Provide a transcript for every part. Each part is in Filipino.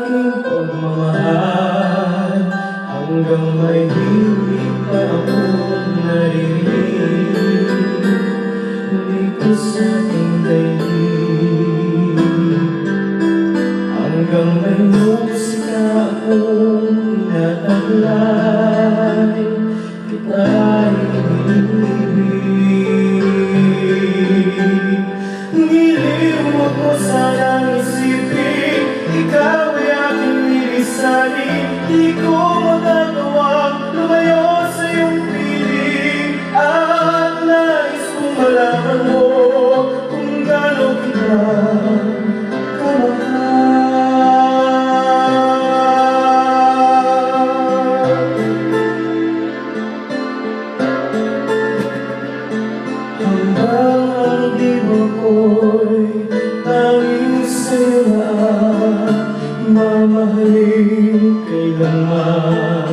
aking pagmamahal, hanggang may hilig pa akong narinig dito sa ating daigdig. Hanggang may musika akong tinataglay, kita'y inibig. Ngiliw, huwag mo sanang isipin, ikaw ay aking nilisanin. Di ko magagawang lumayo sa iyong piling, at nais kong malaman mo kung gaano kita kamahal. Hanggang ang diwa ko'y tanging sa'yo na mamahalin kailanman.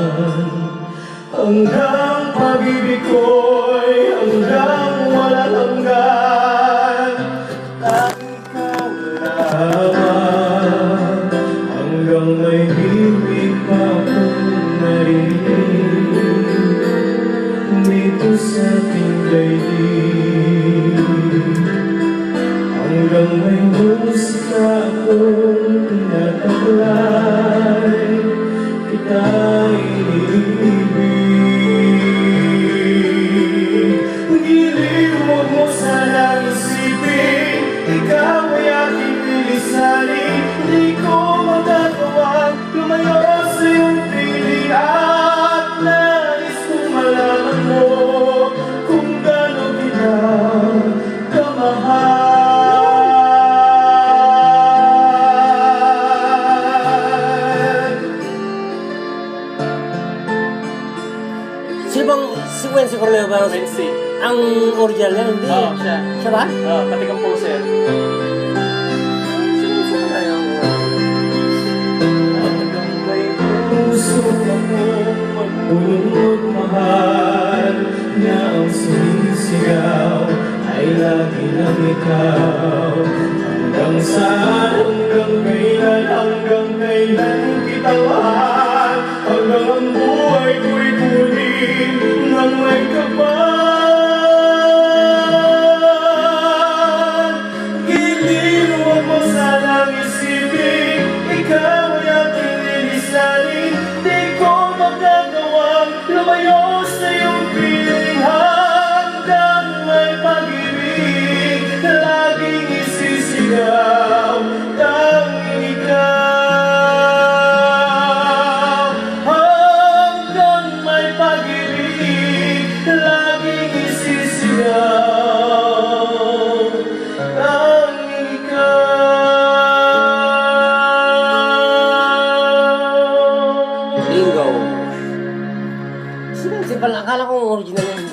Hanggang pag-ibig ko'y hanggang walang hanggan, tanging ikaw lamang. Hanggang may himig pa akong narinig dito sa ating daigdig. Hanggang may musika akong tinataglay, kita'y inibig. Ngiliw, huwag mo sanang isipin, ikaw ay aking nilisanin. Di ko magagawang lumayo sa iyong piling, at nais kong malaman mo kung gaano kita kamahal. Sino bang si Wency Corneo ba? Wency. Ang original niya, hindi? Oo, siya. Siya ba? Oo, pati composer. Sino ba yung... Hanggang may puso akong magulog mahal, na ang sumisigaw ay lagi lang ikaw. Hanggang saan, hanggang kailan kita mahal, hanggang ang buhay ko'y kunin ng may kapal. Giliw, huwag mo sanang isipin, ikaw ay aking nilisanin. Di ko magagawang lumayo sa iyong piling, hanggang may pag-ibig laging isisigaw, tanging ikaw. Hanggang may pag-ibig laging isisigaw, tanging ikaw. Bingo. Sino pala? Akala ko original niya.